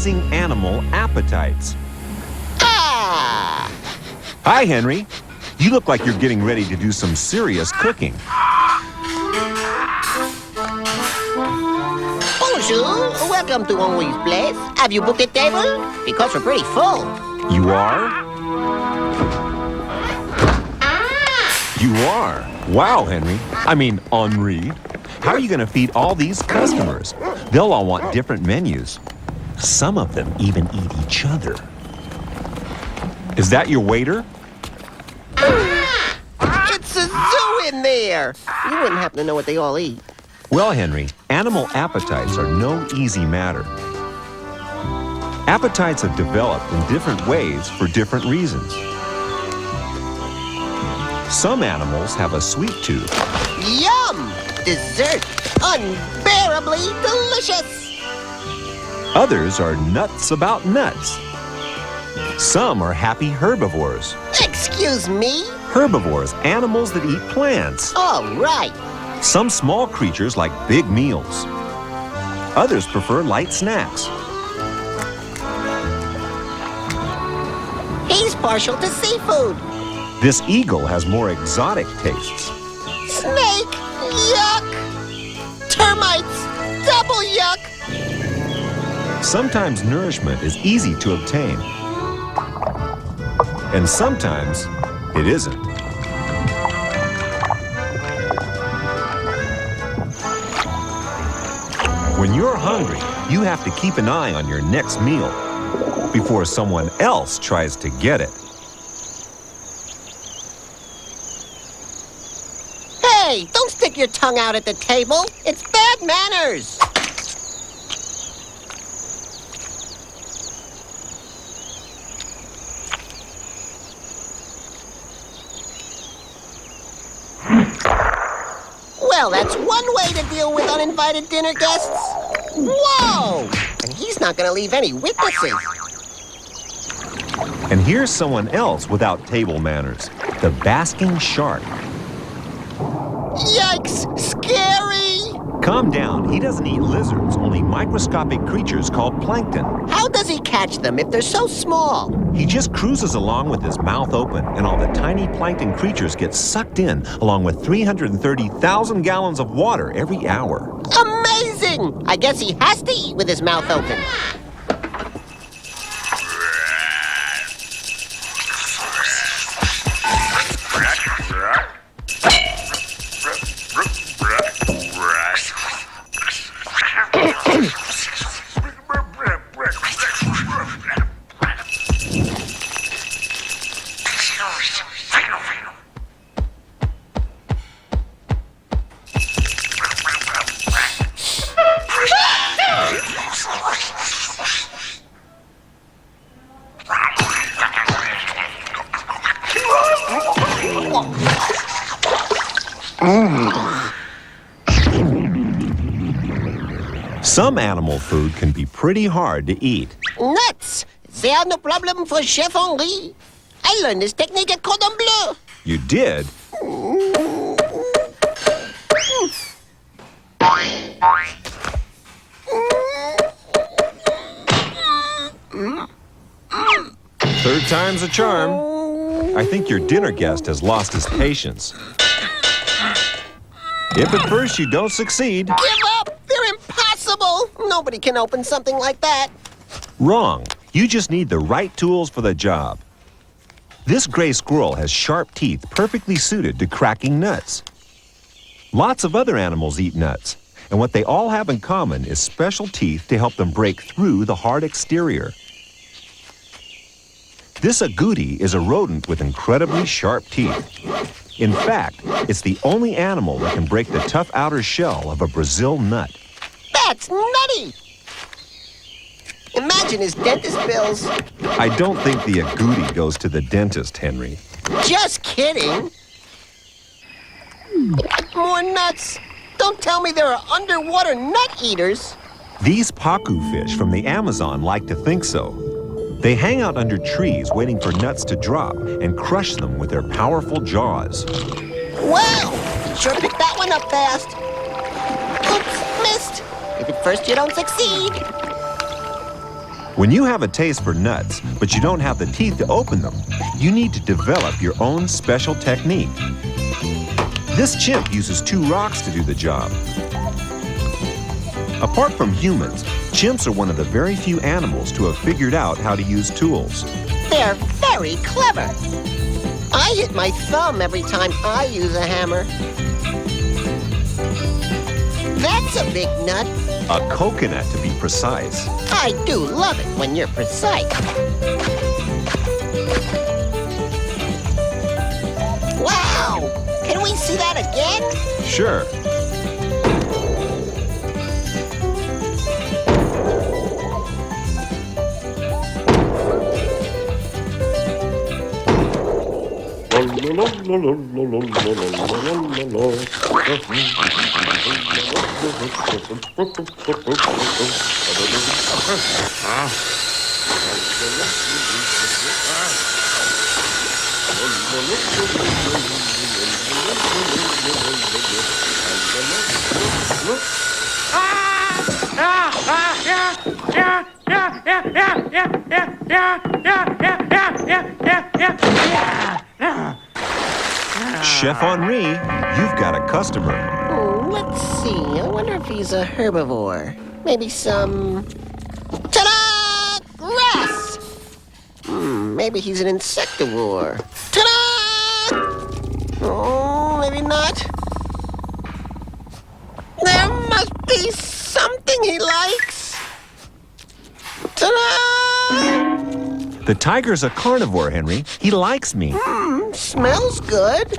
amazing animal appetites. Ah! Hi, Henry. You look like you're getting ready to do some serious cooking. Bonjour, welcome to Henri's place. Have you booked a table? Because we're pretty full. You are? You are? Wow, Henry. Henri. How are you going to feed all these customers? They'll all want different menus. Some of them even eat each other. Is that your waiter? It's a zoo in there. You wouldn't happen to know what they all eat. Well, Henry, animal appetites are no easy matter. Appetites have developed in different ways for different reasons. Some animals have a sweet tooth. Yum! Dessert! Unbearably delicious! Others are nuts about nuts. Some are happy herbivores. Excuse me? Herbivores, animals that eat plants. All right. Some small creatures like big meals. Others prefer light snacks. He's partial to seafood. This eagle has more exotic tastes. Snake! Yuck! Termites! Double yuck! Sometimes nourishment is easy to obtain. And sometimes it isn't. When you're hungry, you have to keep an eye on your next meal before someone else tries to get it. Hey, don't stick your tongue out at the table. It's bad manners. Well, that's one way to deal with uninvited dinner guests. Whoa! And he's not going to leave any witnesses. And here's someone else without table manners, the basking shark. Yikes! Scary! Calm down, he doesn't eat lizards, only microscopic creatures called plankton. How does he catch them if they're so small? He just cruises along with his mouth open, and all the tiny plankton creatures get sucked in, along with 330,000 gallons of water every hour. Amazing! I guess he has to eat with his mouth open. Some animal food can be pretty hard to eat. Nuts! They are no problem for Chef Henri. I learned this technique at Cordon Bleu. You did? Third time's a charm. I think your dinner guest has lost his patience. If at first you don't succeed... Give up! They're impossible! Nobody can open something like that. Wrong. You just need the right tools for the job. This gray squirrel has sharp teeth perfectly suited to cracking nuts. Lots of other animals eat nuts, and what they all have in common is special teeth to help them break through the hard exterior. This agouti is a rodent with incredibly sharp teeth. In fact, it's the only animal that can break the tough outer shell of a Brazil nut. That's nutty! Imagine his dentist bills. I don't think the agouti goes to the dentist, Henry. Just kidding. More nuts. Don't tell me there are underwater nut eaters. These pacu fish from the Amazon like to think so. They hang out under trees waiting for nuts to drop and crush them with their powerful jaws. Wow! Sure picked that one up fast. Oops, missed. If at first you don't succeed. When you have a taste for nuts, but you don't have the teeth to open them, you need to develop your own special technique. This chimp uses 2 rocks to do the job. Apart from humans, chimps are one of the very few animals to have figured out how to use tools. They're very clever. I hit my thumb every time I use a hammer. That's a big nut. A coconut, to be precise. I do love it when you're precise. Wow! Can we see that again? Sure. Chef Henri, you've got a customer. Oh, let's see. I wonder if he's a herbivore. Maybe some... Ta-da! Grass! Maybe he's an insectivore. Ta-da! Oh, maybe not. There must be something he likes. Ta-da! The tiger's a carnivore, Henry. He likes me. Smells good.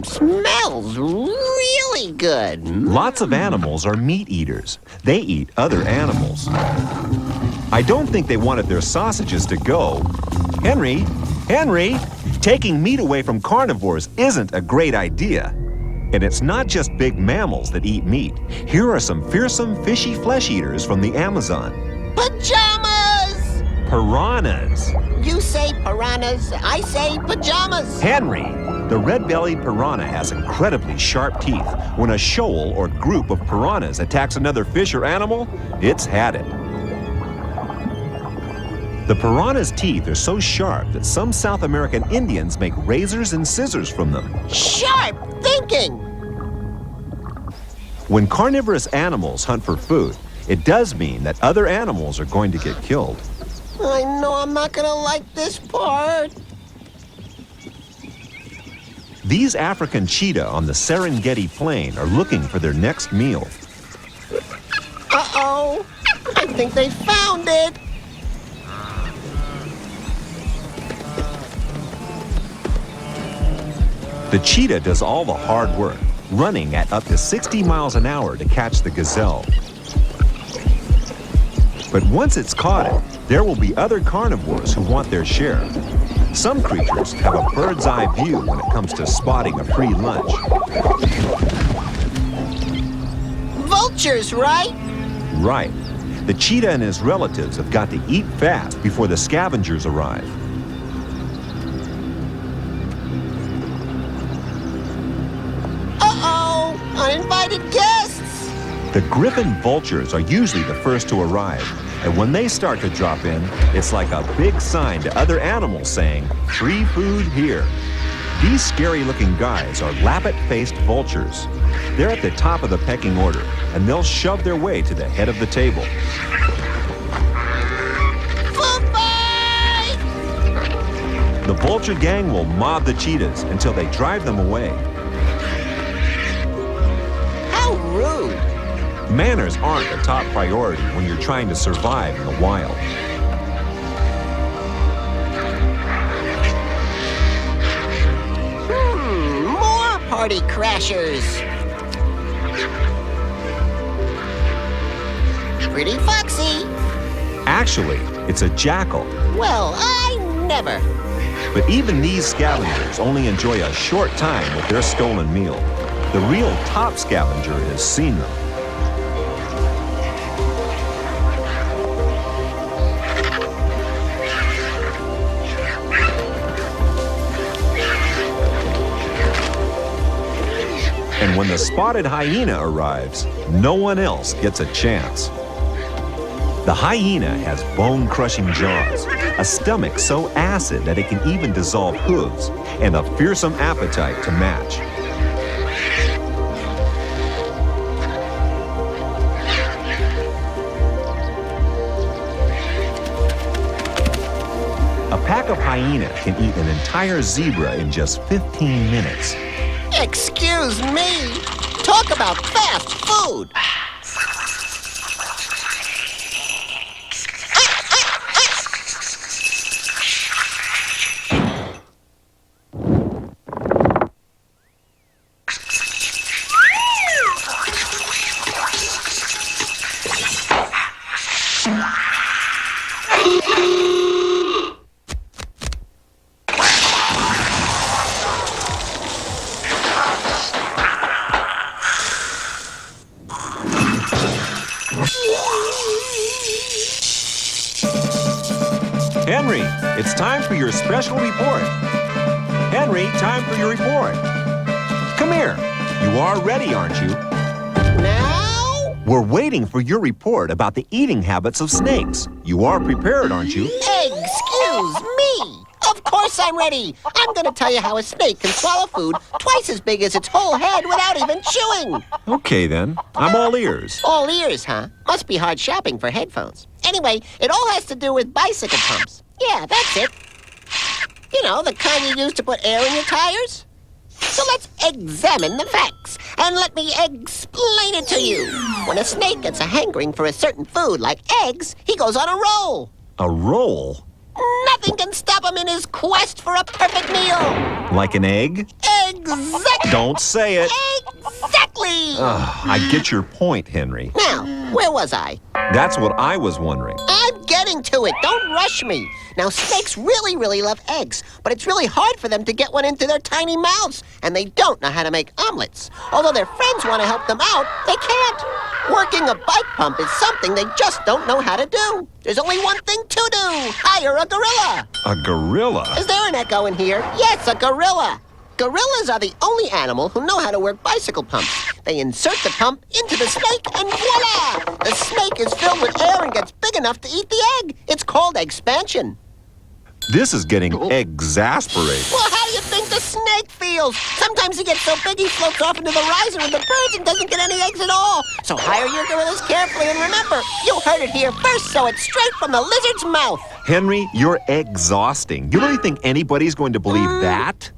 Smells really good. Lots of animals are meat eaters. They eat other animals. I don't think they wanted their sausages to go. Henry! Taking meat away from carnivores isn't a great idea. And it's not just big mammals that eat meat. Here are some fearsome fishy flesh eaters from the Amazon. Pajamas! Piranhas. You say piranhas, I say pajamas. Henry! The red-bellied piranha has incredibly sharp teeth. When a shoal or group of piranhas attacks another fish or animal, it's had it. The piranha's teeth are so sharp that some South American Indians make razors and scissors from them. Sharp thinking! When carnivorous animals hunt for food, it does mean that other animals are going to get killed. I know I'm not gonna like this part. These African cheetah on the Serengeti plain are looking for their next meal. Uh-oh! I think they found it! The cheetah does all the hard work, running at up to 60 miles an hour to catch the gazelle. But once it's caught it, there will be other carnivores who want their share. Some creatures have a bird's eye view when it comes to spotting a free lunch. Vultures, right? Right. The cheetah and his relatives have got to eat fast before the scavengers arrive. Uh-oh! Uninvited guests! The griffin vultures are usually the first to arrive, and when they start to drop in, it's like a big sign to other animals saying, "Free food here." These scary-looking guys are lappet-faced vultures. They're at the top of the pecking order, and they'll shove their way to the head of the table. Food fight! The vulture gang will mob the cheetahs until they drive them away. How rude! Manners aren't a top priority when you're trying to survive in the wild. More party crashers! Pretty foxy. Actually, it's a jackal. Well, I never. But even these scavengers only enjoy a short time with their stolen meal. The real top scavenger has seen them. And when the spotted hyena arrives, no one else gets a chance. The hyena has bone-crushing jaws, a stomach so acid that it can even dissolve hooves, and a fearsome appetite to match. A pack of hyena can eat an entire zebra in just 15 minutes. Excuse me! Talk about fast food! Henry, it's time for your special report. Henry, time for your report. Come here. You are ready, aren't you? Now? We're waiting for your report about the eating habits of snakes. You are prepared, aren't you? Excuse me! Of course I'm ready! I'm gonna tell you how a snake can swallow food twice as big as its whole head without even chewing! Okay, then. I'm all ears. All ears, huh? Must be hard shopping for headphones. Anyway, it all has to do with bicycle pumps. Yeah, that's it. You know, the kind you use to put air in your tires? So let's examine the facts, and let me explain it to you. When a snake gets a hankering for a certain food, like eggs, he goes on a roll. A roll? Nothing can stop him in his quest for a perfect meal. Like an egg? Exactly. Don't say it. Exactly. I get your point, Henry. Now, where was I? That's what I was wondering. I'm getting to it. Don't rush me. Now, snakes really love eggs, but it's really hard for them to get one into their tiny mouths, and they don't know how to make omelets. Although their friends want to help them out, they can't. Working a bike pump is something they just don't know how to do. There's only one thing to do. Hire a gorilla. A gorilla? Is there an echo in here? Yes, a gorilla. Gorillas are the only animal who know how to work bicycle pumps. They insert the pump into the snake and voila! The snake is filled with air and gets big enough to eat the egg. It's called expansion. This is getting exasperating. Well, how do you think the snake feels? Sometimes he gets so big he floats off into the riser with the birds and doesn't get any eggs at all. So hire your gorillas carefully and remember, you heard it here first, so it's straight from the lizard's mouth. Henry, you're exhausting. You really think anybody's going to believe that?